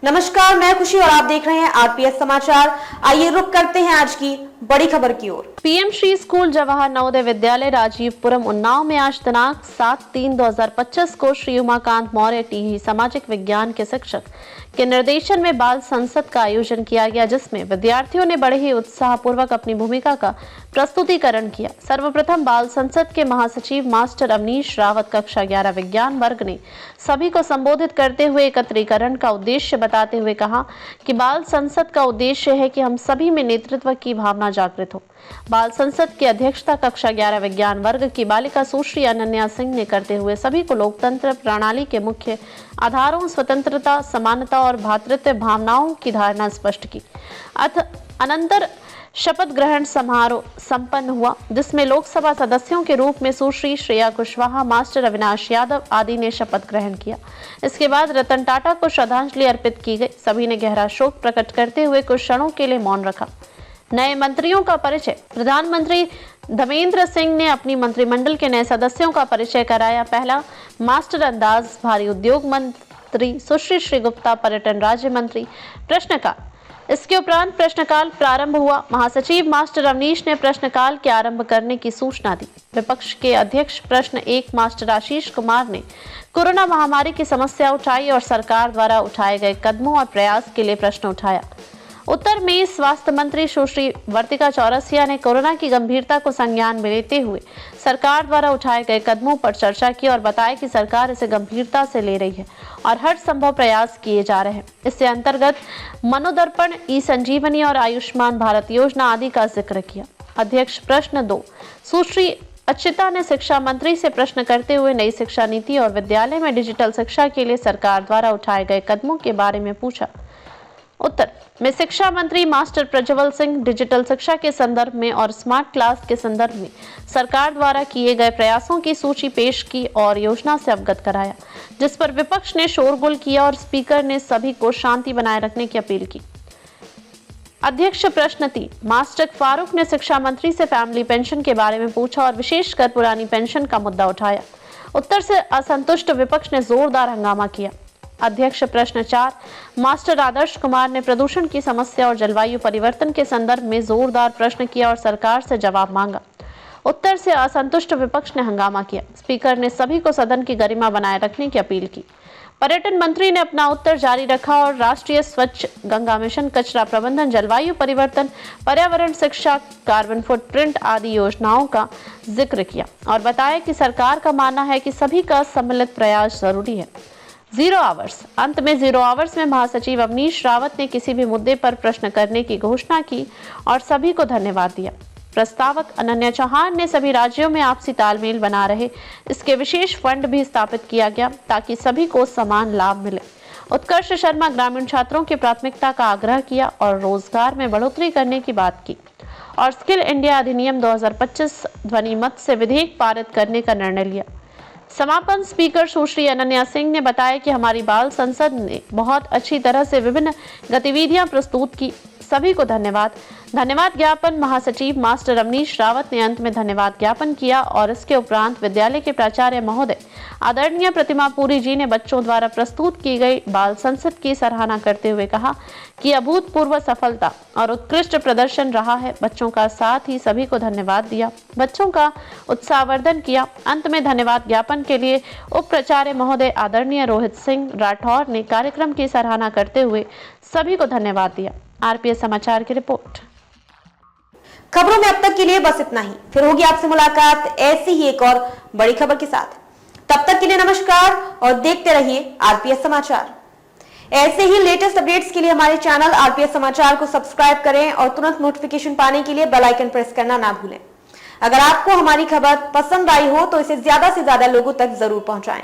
नमस्कार, मैं खुशी और आप देख रहे हैं आरपीएस समाचार। आइए रुक करते हैं आज की बड़ी खबर की ओर। पीएम श्री स्कूल जवाहर नवोदय विद्यालय राजीवपुरम उन्नाव में आज दिनांक 7/3/2025 को श्री उमाकांत मौर्य टीही सामाजिक विज्ञान के शिक्षक के निर्देशन में बाल संसद का आयोजन किया गया, जिसमें विद्यार्थियों ने बड़े ही उत्साह पूर्वक अपनी भूमिका का प्रस्तुतिकरण किया। सर्वप्रथम बाल संसद के महासचिव मास्टर अवनीश रावत कक्षा 11 विज्ञान वर्ग ने सभी को संबोधित करते हुए एकत्रीकरण का उद्देश्य बताते हुए कहा कि बाल संसद का उद्देश्य है कि हम सभी में नेतृत्व की भावना जागृत हो। बाल संसद की अध्यक्षता कक्षा 11 विज्ञान वर्ग की बालिका सुश्री अनन्या सिंह ने करते हुए सभी को लोकतंत्र प्रणाली के मुख्य आधारों स्वतंत्रता, समानता और भ्रातृत्व भावनाओं की धारणा स्पष्ट की। अनंतर शपथ ग्रहण समारोह संपन्न हुआ, जिसमें लोकसभा सदस्यों के रूप में सुश्री श्रेया कुशवाहा, मास्टर अविनाश यादव आदि ने शपथ ग्रहण किया। इसके बाद रतन टाटा को श्रद्धांजलि अर्पित की गई। सभी ने गहरा शोक प्रकट करते हुए कुछ क्षणों के लिए मौन रखा। नए मंत्रियों का परिचय। प्रधानमंत्री धर्मेंद्र सिंह ने अपनी मंत्रिमंडल के नए सदस्यों का परिचय कराया। पहला, मास्टर अंदाज भारी उद्योग मंत्री सुश्री श्री गुप्ता, पर्यटन राज्य मंत्री। प्रश्नकाल। इसके उपरांत प्रश्नकाल प्रारंभ हुआ। महासचिव मास्टर अवनीश ने प्रश्नकाल के आरंभ करने की सूचना दी। विपक्ष के अध्यक्ष प्रश्न 1 मास्टर आशीष कुमार ने कोरोना महामारी की समस्या उठाई और सरकार द्वारा उठाए गए कदमों और प्रयास के लिए प्रश्न उठाया। उत्तर में स्वास्थ्य मंत्री सुश्री वर्तिका चौरसिया ने कोरोना की गंभीरता को संज्ञान में लेते हुए सरकार द्वारा उठाए गए कदमों पर चर्चा की और बताया कि सरकार इसे गंभीरता से ले रही है और हर संभव प्रयास किए जा रहे हैं। इससे अंतर्गत मनोदर्पण, ई संजीवनी और आयुष्मान भारत योजना आदि का जिक्र किया। अध्यक्ष प्रश्न 2 सुश्री अच्युता ने शिक्षा मंत्री से प्रश्न करते हुए नई शिक्षा नीति और विद्यालय में डिजिटल शिक्षा के लिए सरकार द्वारा उठाए गए कदमों के बारे में पूछा। उत्तर में शिक्षा मंत्री मास्टर प्रज्वल सिंह डिजिटल शिक्षा के संदर्भ में और स्मार्ट क्लास के संदर्भ में सरकार द्वारा किए गए प्रयासों की सूची पेश की और योजना से अवगत कराया, जिस पर विपक्ष ने शोरगुल किया और स्पीकर ने सभी को शांति बनाए रखने की अपील की। अध्यक्ष प्रश्न 3 मास्टर फारूक ने शिक्षा मंत्री से फैमिली पेंशन के बारे में पूछा और विशेषकर पुरानी पेंशन का मुद्दा उठाया। उत्तर से असंतुष्ट विपक्ष ने जोरदार हंगामा किया। अध्यक्ष प्रश्न 4 मास्टर आदर्श कुमार ने प्रदूषण की समस्या और जलवायु परिवर्तन के संदर्भ में जोरदार प्रश्न किया और सरकार से जवाब मांगा। उत्तर से असंतुष्ट विपक्ष ने हंगामा किया। स्पीकर ने सभी को सदन की गरिमा बनाए रखने की अपील की। पर्यटन मंत्री ने अपना उत्तर जारी रखा और राष्ट्रीय स्वच्छ गंगा मिशन, कचरा प्रबंधन, जलवायु परिवर्तन, पर्यावरण शिक्षा, कार्बन फुटप्रिंट आदि योजनाओं का जिक्र किया और बताया कि सरकार का मानना है कि सभी का सम्मिलित प्रयास जरूरी है। 0 आवर्स। अंत में 0 आवर्स में महासचिव अवनीश रावत ने किसी भी मुद्दे पर प्रश्न करने की घोषणा की और सभी को धन्यवाद दिया। प्रस्तावक अनन्या चौहान ने सभी राज्यों में आपसी तालमेल बना रहे इसके विशेष फंड भी स्थापित किया गया ताकि सभी को समान लाभ मिले। उत्कर्ष शर्मा ग्रामीण छात्रों की प्राथमिकता का आग्रह किया और रोजगार में बढ़ोतरी करने की बात की और स्किल इंडिया अधिनियम 2025 ध्वनि मत से विधेयक पारित करने का निर्णय लिया। समापन स्पीकर सुश्री अनन्या सिंह ने बताया कि हमारी बाल संसद ने बहुत अच्छी तरह से विभिन्न गतिविधियां प्रस्तुत की। सभी को धन्यवाद। धन्यवाद ज्ञापन महासचिव मास्टर अवनीश रावत ने अंत में धन्यवाद ज्ञापन किया और इसके उपरांत विद्यालय के प्राचार्य महोदय आदरणीय प्रतिमा पुरी जी ने बच्चों द्वारा प्रस्तुत की गई बाल संसद की सराहना करते हुए कहा कि अभूतपूर्व सफलता और उत्कृष्ट प्रदर्शन रहा है। बच्चों का साथ ही सभी को धन्यवाद दिया, बच्चों का उत्साहवर्धन किया। अंत में धन्यवाद ज्ञापन के लिए उप प्राचार्य महोदय आदरणीय रोहित सिंह राठौर ने कार्यक्रम की सराहना करते हुए सभी को धन्यवाद दिया। आरपीएस समाचार की रिपोर्ट। खबरों में अब तक के लिए बस इतना ही। फिर होगी आपसे मुलाकात ऐसी ही एक और बड़ी खबर के साथ। तब तक के लिए नमस्कार और देखते रहिए आरपीएस समाचार। ऐसे ही लेटेस्ट अपडेट्स के लिए हमारे चैनल आरपीएस समाचार को सब्सक्राइब करें और तुरंत नोटिफिकेशन पाने के लिए बेल आइकन प्रेस करना ना भूलें। अगर आपको हमारी खबर पसंद आई हो तो इसे ज्यादा से ज्यादा लोगों तक जरूर पहुंचाएं।